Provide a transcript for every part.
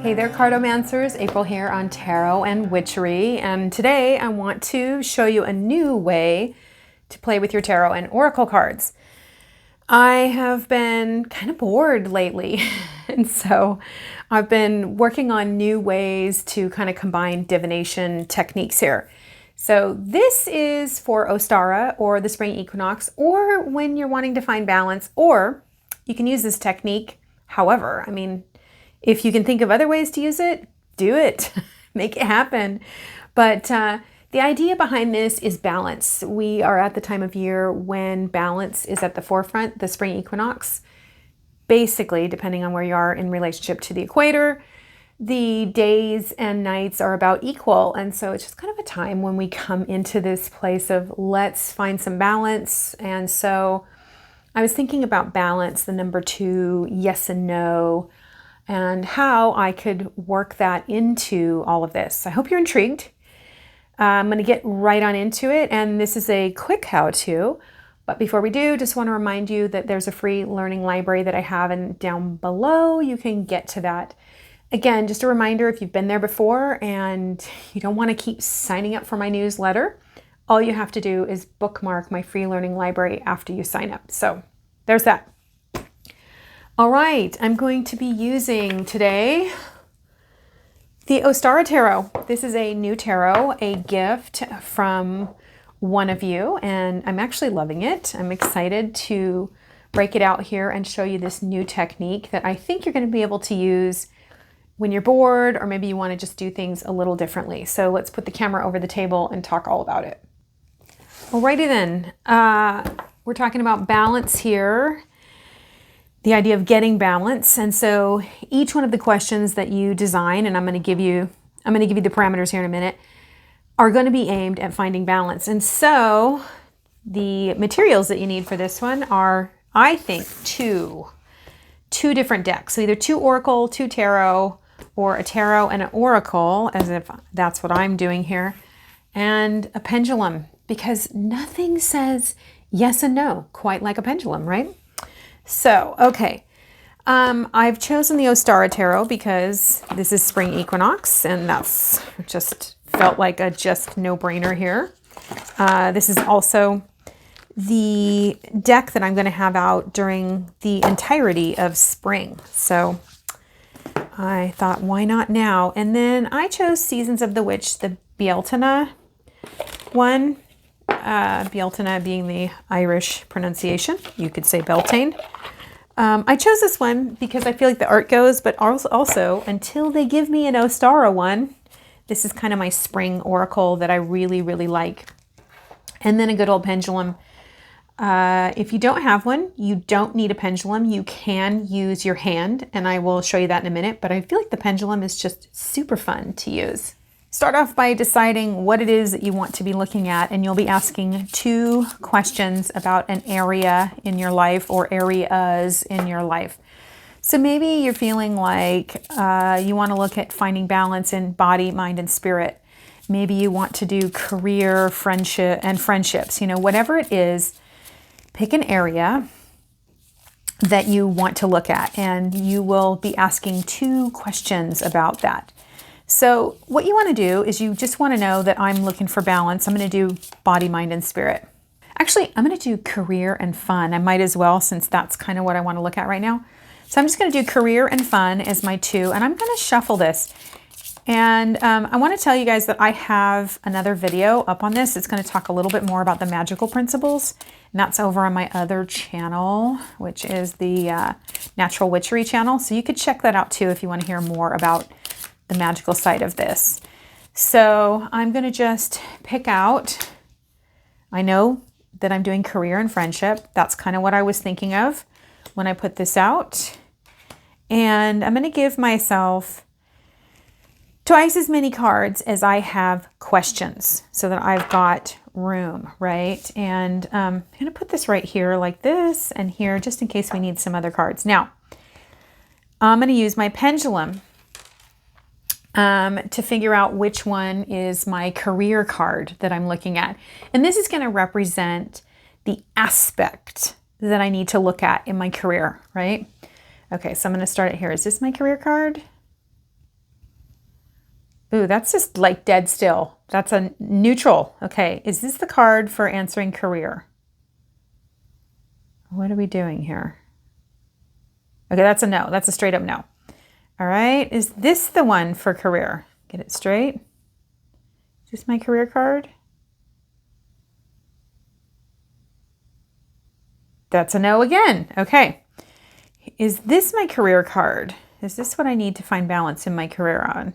Hey there, cartomancers. April here on Tarot and Witchery, and today I want to show you a new way to play with your tarot and oracle cards. I have been kind of bored lately, and so I've been working on new ways to kind of combine divination techniques here. So this is for Ostara or the spring equinox, or when you're wanting to find balance, or you can use this technique however. I mean, if you can think of other ways to use it, do it. Make it happen. But the idea behind this is balance. We are at the time of year when balance is at the forefront, the spring equinox. Basically, depending on where you are in relationship to the equator, the days and nights are about equal. And so it's just kind of a time when we come into this place of let's find some balance. And so I was thinking about balance, the number 2, yes and no, and how I could work that into all of this. I hope you're intrigued. I'm going to get right on into it, and this is a quick how-to. But before we do, just want to remind you that there's a free learning library that I have, and down below you can get to that. Again, just a reminder, if you've been there before and you don't want to keep signing up for my newsletter, all you have to do is bookmark my free learning library after you sign up. So there's that. All right, I'm going to be using today the Ostara Tarot. This is a new tarot, a gift from one of you, and I'm actually loving it. I'm excited to break it out here and show you this new technique that I think you're going to be able to use when you're bored, or maybe you want to just do things a little differently. So let's put the camera over the table and talk all about it. Alrighty then, we're talking about balance here. The idea of getting balance. And so each one of the questions that you design, and I'm going to give you the parameters here in a minute, are going to be aimed at finding balance. And so the materials that you need for this one are, I think, two different decks. So either 2 oracle, 2 tarot, or a tarot and an oracle, as if that's what I'm doing here, and a pendulum, because nothing says yes and no quite like a pendulum, right? So, okay, I've chosen the Ostara Tarot because this is spring equinox, and that's just felt like a just no-brainer here. This is also the deck that I'm going to have out during the entirety of spring. So I thought, why not now? And then I chose Seasons of the Witch, the Bealtaine one. Bealtaine being the Irish pronunciation. You could say Beltane. I chose this one because I feel like the art goes, but also until they give me an Ostara one, this is kind of my spring oracle that I really, really like. And then a good old pendulum. If you don't have one, you don't need a pendulum. You can use your hand, and I will show you that in a minute, but I feel like the pendulum is just super fun to use. Start off by deciding what it is that you want to be looking at, and you'll be asking 2 questions about an area in your life or areas in your life. So maybe you're feeling like you want to look at finding balance in body, mind, and spirit. Maybe you want to do career, friendship, and friendships. You know, whatever it is, pick an area that you want to look at, and you will be asking 2 questions about that. So what you want to do is you just want to know that I'm looking for balance. I'm going to do body, mind, and spirit. Actually, I'm going to do career and fun. I might as well, since that's kind of what I want to look at right now. So I'm just going to do career and fun as my 2, and I'm going to shuffle this. And I want to tell you guys that I have another video up on this. It's going to talk a little bit more about the magical principles, and that's over on my other channel, which is the Natural Witchery channel. So you could check that out too if you want to hear more about the magical side of this. So I'm going to just pick out, I know that I'm doing career and friendship. That's kind of what I was thinking of when I put this out. And I'm going to give myself twice as many cards as I have questions so that I've got room, right? And I'm going to put this right here like this and here just in case we need some other cards. Now, I'm going to use my pendulum to figure out which one is my career card that I'm looking at. And this is going to represent the aspect that I need to look at in my career, right? Okay, so I'm going to start it here. Is this my career card? Ooh, that's just like dead still. That's a neutral. Okay, is this the card for answering career? What are we doing here? Okay, that's a no. That's a straight up no. All right, is this the one for career? Get it straight. Is this my career card? That's a no again. Okay. Is this my career card? Is this what I need to find balance in my career on?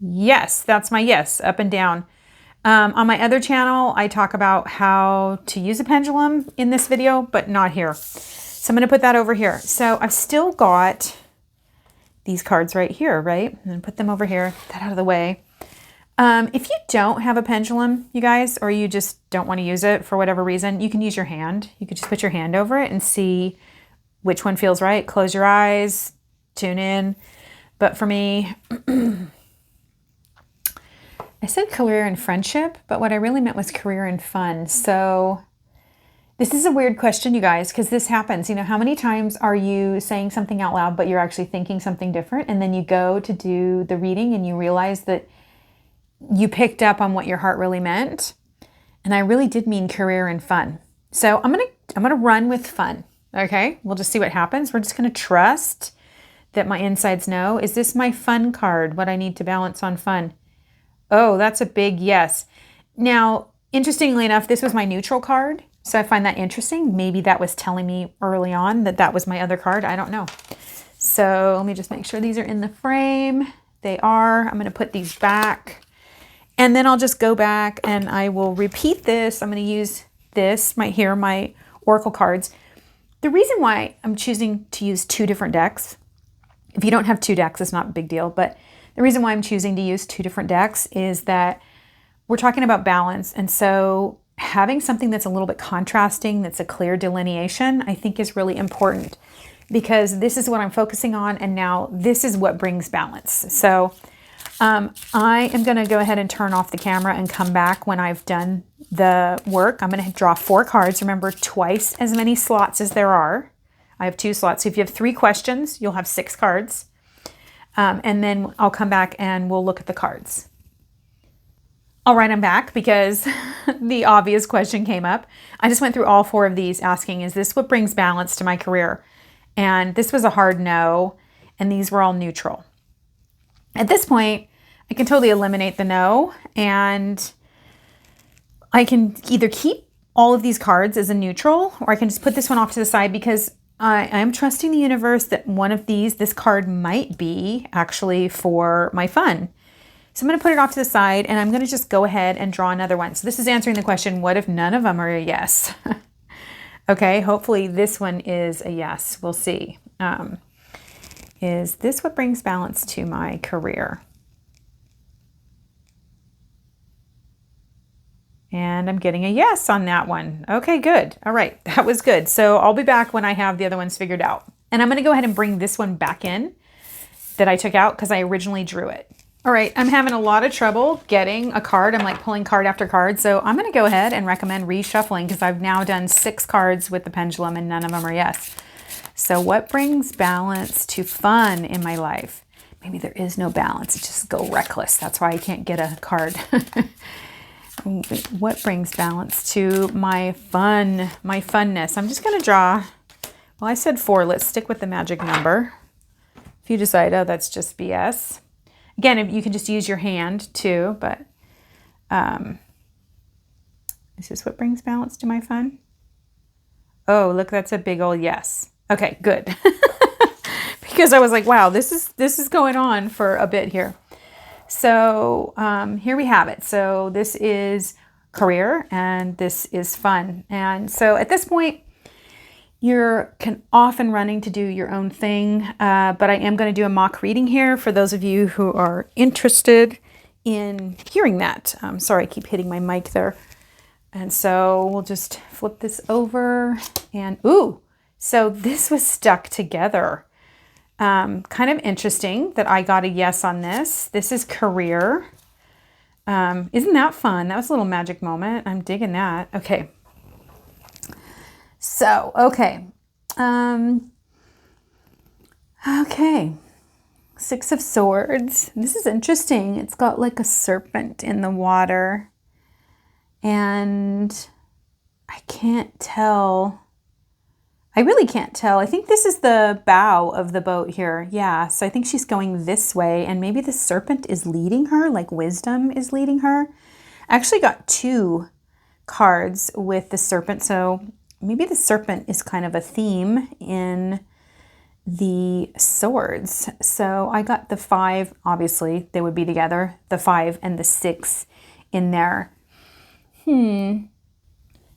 Yes, that's my yes, up and down. On my other channel, I talk about how to use a pendulum in this video, but not here. So I'm going to put that over here. So I've still got these cards right here, right? I'm going to put them over here, get that out of the way. If you don't have a pendulum, you guys, or you just don't want to use it for whatever reason, you can use your hand. You could just put your hand over it and see which one feels right. Close your eyes, tune in. But for me, I said career and friendship, but what I really meant was career and fun. So this is a weird question, you guys, because this happens. You know, how many times are you saying something out loud, but you're actually thinking something different? And then you go to do the reading and you realize that you picked up on what your heart really meant. And I really did mean career and fun. So I'm gonna run with fun. Okay, we'll just see what happens. We're just gonna trust that my insides know. Is this my fun card? What I need to balance on fun? Oh, that's a big yes. Now, interestingly enough, this was my neutral card. So I find that interesting. Maybe that was telling me early on that that was my other card. I don't know. So let me just make sure these are in the frame. They are. I'm gonna put these back. And then I'll just go back and I will repeat this. I'm going to use this right here, my oracle cards. The reason why I'm choosing to use two different decks, if you don't have two decks, it's not a big deal, but the reason why I'm choosing to use two different decks is that we're talking about balance. And so having something that's a little bit contrasting, that's a clear delineation, I think is really important because this is what I'm focusing on. And now this is what brings balance. So I am going to go ahead and turn off the camera and come back when I've done the work. I'm going to draw 4 cards. Remember, twice as many slots as there are. I have 2 slots. So if you have 3 questions, you'll have 6 cards. And then I'll come back and we'll look at the cards. All right, I'm back because the obvious question came up. I just went through all 4 of these asking, is this what brings balance to my career? And this was a hard no, and these were all neutral. At this point, I can totally eliminate the no, and I can either keep all of these cards as a neutral, or I can just put this one off to the side because I am trusting the universe that one of these, this card might be actually for my fun. So I'm going to put it off to the side, and I'm going to just go ahead and draw another one. So this is answering the question, what if none of them are a yes? Okay, hopefully this one is a yes. We'll see. Is this what brings balance to my career? And I'm getting a yes on that one. Okay, good. All right, that was good. So I'll be back when I have the other ones figured out. And I'm going to go ahead and bring this one back in that I took out because I originally drew it. All right, I'm having a lot of trouble getting a card. I'm like pulling card after card. So I'm going to go ahead and recommend reshuffling because I've now done 6 cards with the pendulum and none of them are yes. So what brings balance to fun in my life? Maybe there is no balance. It's just go reckless. That's why I can't get a card. What brings balance to my fun, my funness? I'm just going to draw. Well, I said 4. Let's stick with the magic number. If you decide, oh, that's just BS. Again, you can just use your hand too, but is this what brings balance to my fun? Oh, look, that's a big old yes. Okay, good. Because I was like, wow, this is going on for a bit here. So here we have it. So this is career and this is fun. And so at this point, you're often running to do your own thing, but I am going to do a mock reading here for those of you who are interested in hearing that. Sorry, I keep hitting my mic there. And so we'll just flip this over and, ooh, so this was stuck together. Kind of interesting that I got a yes on this. This is career. Isn't that fun? That was a little magic moment. I'm digging that. Okay. So, okay. Okay. Six of Swords. This is interesting. It's got like a serpent in the water. And I can't tell. I really can't tell. I think this is the bow of the boat here. Yeah, so I think she's going this way, and maybe the serpent is leading her, like wisdom is leading her. I actually got 2 cards with the serpent, so maybe the serpent is kind of a theme in the swords. So I got the 5, obviously they would be together, the 5 and the 6 in there.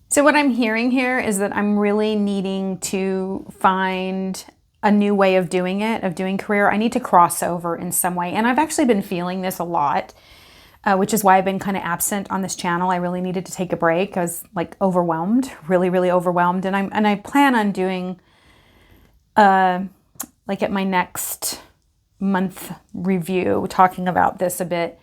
So what I'm hearing here is that I'm really needing to find a new way of doing it, of doing career. I need to cross over in some way. And I've actually been feeling this a lot, which is why I've been kind of absent on this channel. I really needed to take a break. I was like overwhelmed, really, really overwhelmed. And I plan on doing like at my next month review, talking about this a bit.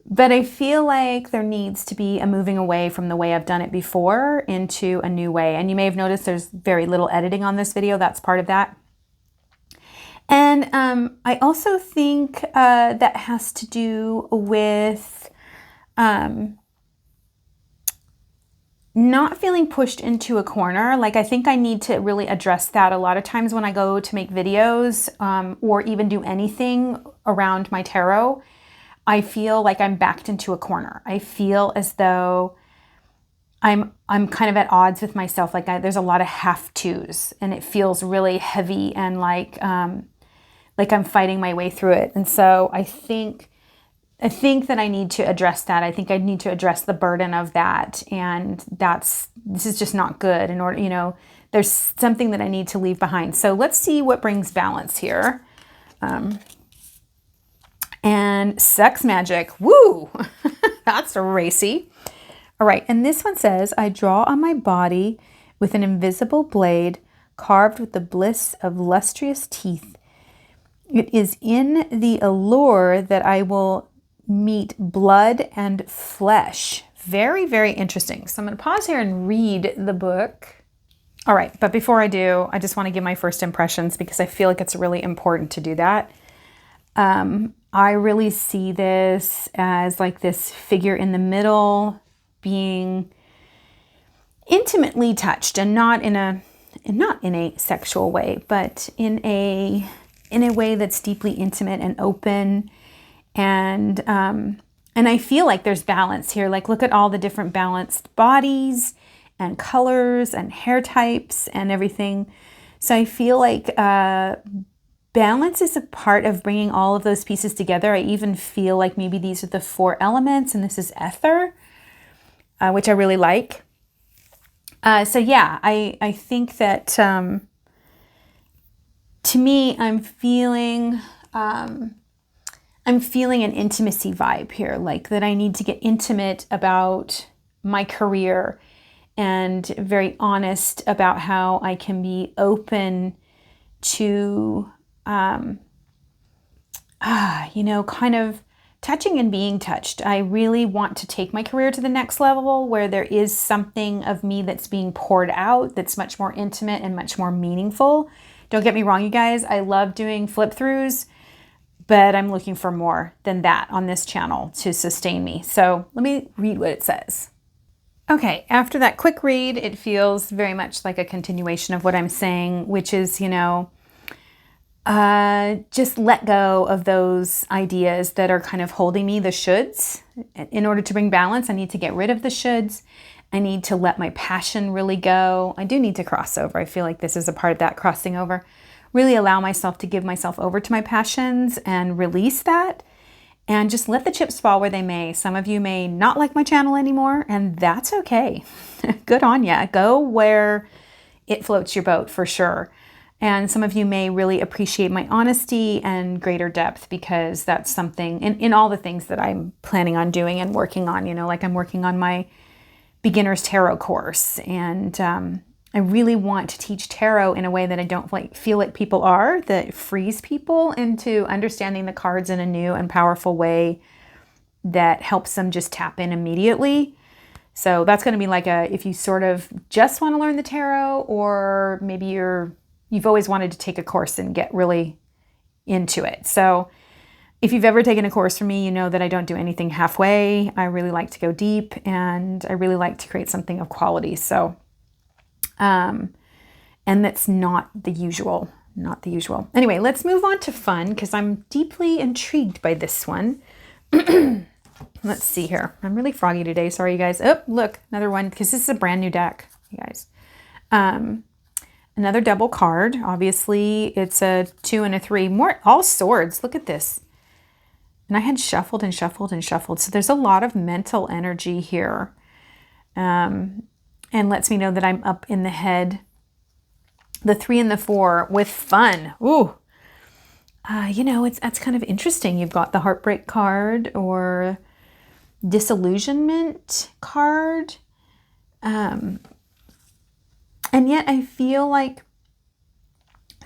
But I feel like there needs to be a moving away from the way I've done it before into a new way. And you may have noticed there's very little editing on this video. That's part of that. And I also think that has to do with not feeling pushed into a corner. Like I think I need to really address that. A lot of times when I go to make videos or even do anything around my tarot, I feel like I'm backed into a corner. I feel as though I'm kind of at odds with myself. Like there's a lot of have-tos, and it feels really heavy and like I'm fighting my way through it. And so I think that I need to address that. I think I need to address the burden of that, and this is just not good. In order, there's something that I need to leave behind. So let's see what brings balance here. And sex magic, woo, that's racy. All right, and this one says, I draw on my body with an invisible blade carved with the bliss of lustrous teeth. It is in the allure that I will meet blood and flesh. Very, very interesting. So I'm going to pause here and read the book. All right, but before I do, I just want to give my first impressions because I feel like it's really important to do that. I really see this as like this figure in the middle being intimately touched, and not in a sexual way, but in a way that's deeply intimate and open. And I feel like there's balance here. Like look at all the different balanced bodies and colors and hair types and everything. So I feel like balance is a part of bringing all of those pieces together. I even feel like maybe these are the 4 elements and this is ether, which I really like. So yeah, I think that to me, I'm feeling an intimacy vibe here, like that I need to get intimate about my career and very honest about how I can be open to kind of touching and being touched. I really want to take my career to the next level where there is something of me that's being poured out that's much more intimate and much more meaningful. Don't get me wrong, you guys. I love doing flip throughs, but I'm looking for more than that on this channel to sustain me. So let me read what it says. Okay, after that quick read, it feels very much like a continuation of what I'm saying, which is, just let go of those ideas that are kind of holding me, the shoulds. In order to bring balance, I need to get rid of the shoulds. I need to let my passion really go. I do need to cross over. I feel like this is a part of that crossing over. Really allow myself to give myself over to my passions and release that. And just let the chips fall where they may. Some of you may not like my channel anymore, and that's okay. Good on ya. Go where it floats your boat for sure. And some of you may really appreciate my honesty and greater depth, because that's something in all the things that I'm planning on doing and working on, like I'm working on my beginner's tarot course. And I really want to teach tarot in a way that I don't feel like people are, that frees people into understanding the cards in a new and powerful way that helps them just tap in immediately. So that's going to be like if you sort of just want to learn the tarot, or maybe you've always wanted to take a course and get really into it. So if you've ever taken a course from me, you know that I don't do anything halfway. I really like to go deep, and I really like to create something of quality. So, and that's not the usual, not the usual. Anyway, let's move on to fun, because I'm deeply intrigued by this one. Let's see here. I'm really froggy today. Sorry, you guys. Oh, look, another one, because this is a brand new deck, you guys. Another double card. Obviously, it's a 2 and a 3. More, all swords. Look at this. And I had shuffled and shuffled and shuffled. So there's a lot of mental energy here. And lets me know that I'm up in the head. The 3 and the 4 with fun. Ooh. You know, that's kind of interesting. You've got the heartbreak card or disillusionment card. And yet I feel like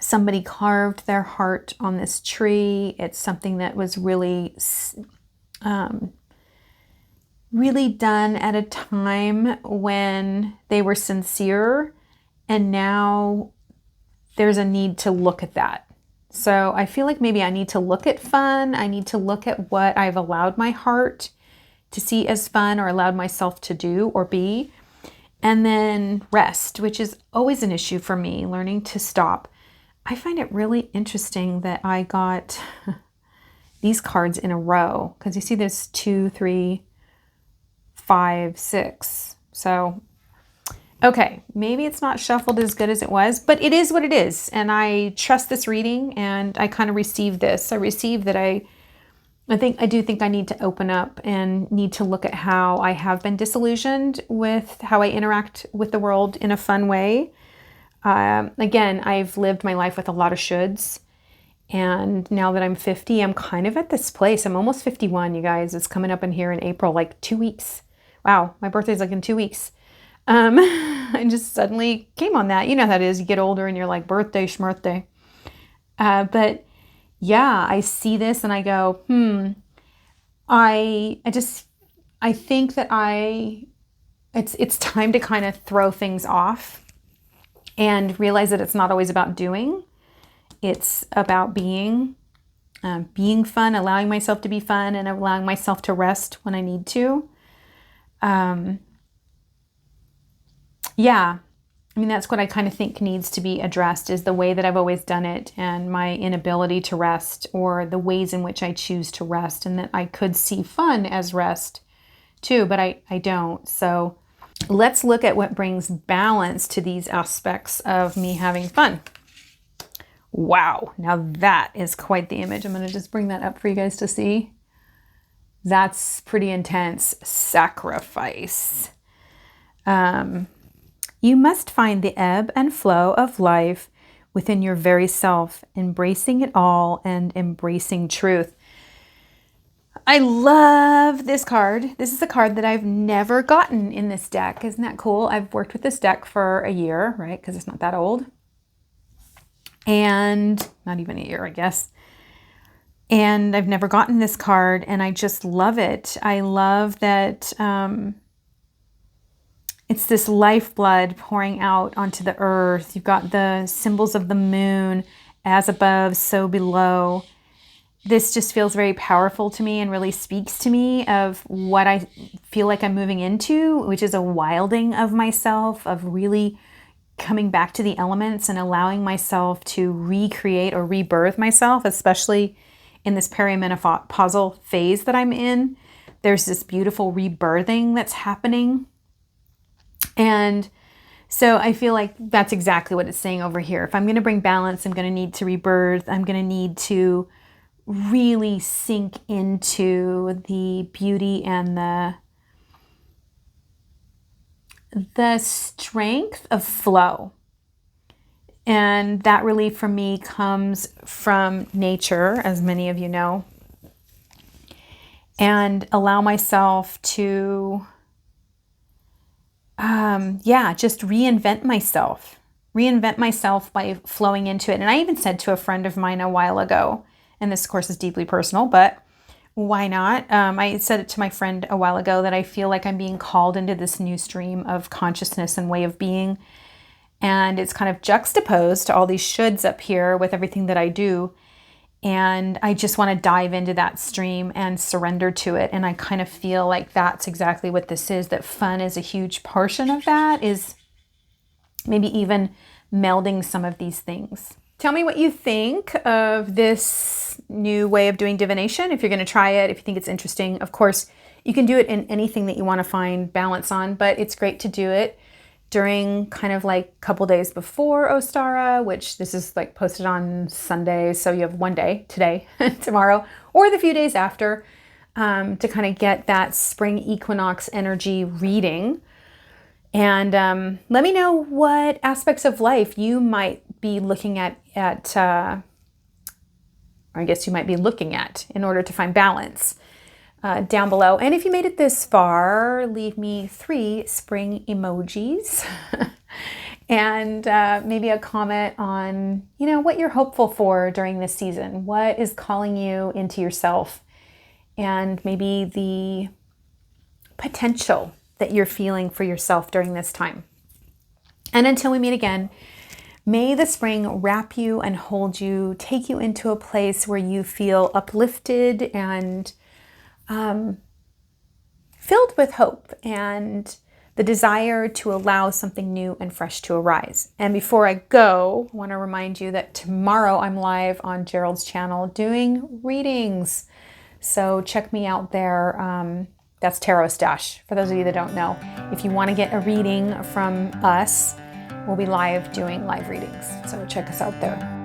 somebody carved their heart on this tree. It's something that was really, really done at a time when they were sincere. And now there's a need to look at that. So I feel like maybe I need to look at fun. I need to look at what I've allowed my heart to see as fun or allowed myself to do or be. And then rest, which is always an issue for me, learning to stop. I find it really interesting that I got these cards in a row, because you see there's 2, 3, 5, 6. So, okay, maybe it's not shuffled as good as it was, but it is what it is. And I trust this reading, and I kind of received this. I received that I do think I need to open up and need to look at how I have been disillusioned with how I interact with the world in a fun way. Again, I've lived my life with a lot of shoulds. And now that I'm 50, I'm kind of at this place. I'm almost 51, you guys. It's coming up in here in April, like 2 weeks. Wow, my birthday's like in 2 weeks. I just suddenly came on that. You know how that is. You get older and you're like, birthday, schmirthday. But yeah, I see this and I go, I think that it's time to kind of throw things off and realize that it's not always about doing. It's about being fun, allowing myself to be fun, and allowing myself to rest when I need to. Yeah, I mean, that's what I kind of think needs to be addressed, is the way that I've always done it and my inability to rest, or the ways in which I choose to rest, and that I could see fun as rest too, but I don't. So let's look at what brings balance to these aspects of me having fun. Wow, now that is quite the image. I'm going to just bring that up for you guys to see. That's pretty intense. Sacrifice. You must find the ebb and flow of life within your very self, embracing it all and embracing truth. I love this card. This is a card that I've never gotten in this deck. Isn't that cool? I've worked with this deck for a year, right? Because it's not that old. And not even a year, I guess. And I've never gotten this card, and I just love it. I love that it's this lifeblood pouring out onto the earth. You've got the symbols of the moon, as above, so below. This just feels very powerful to me and really speaks to me of what I feel like I'm moving into, which is a wilding of myself, of really coming back to the elements and allowing myself to recreate or rebirth myself, especially in this perimenopausal phase that I'm in. There's this beautiful rebirthing that's happening. And so I feel like that's exactly what it's saying over here. If I'm going to bring balance, I'm going to need to rebirth. I'm going to need to really sink into the beauty and the strength of flow. And that really for me comes from nature, as many of you know, and allow myself to just reinvent myself by flowing into it. And I even said to a friend of mine a while ago, and this of course is deeply personal, but why not? I said it to my friend a while ago that I feel like I'm being called into this new stream of consciousness and way of being. And it's kind of juxtaposed to all these shoulds up here with everything that I do. And I just want to dive into that stream and surrender to it. And I kind of feel like that's exactly what this is, that fun is a huge portion of that, is maybe even melding some of these things. Tell me what you think of this new way of doing divination. If you're going to try it, if you think it's interesting. Of course, you can do it in anything that you want to find balance on, but it's great to do it during kind of like a couple days before Ostara, which this is like posted on Sunday. So you have one day, today, tomorrow, or the few days after, to kind of get that spring equinox energy reading. And let me know what aspects of life you might be looking at or I guess you might be looking at in order to find balance. Down below. And if you made it this far, leave me 3 spring emojis and maybe a comment on, what you're hopeful for during this season. What is calling you into yourself, and maybe the potential that you're feeling for yourself during this time. And until we meet again, may the spring wrap you and hold you, take you into a place where you feel uplifted and filled with hope and the desire to allow something new and fresh to arise. And before I go, I want to remind you that tomorrow I'm live on Gerald's channel doing readings. So check me out there. That's Tarot Stash, for those of you that don't know. If you want to get a reading from us, we'll be live doing live readings. So check us out there.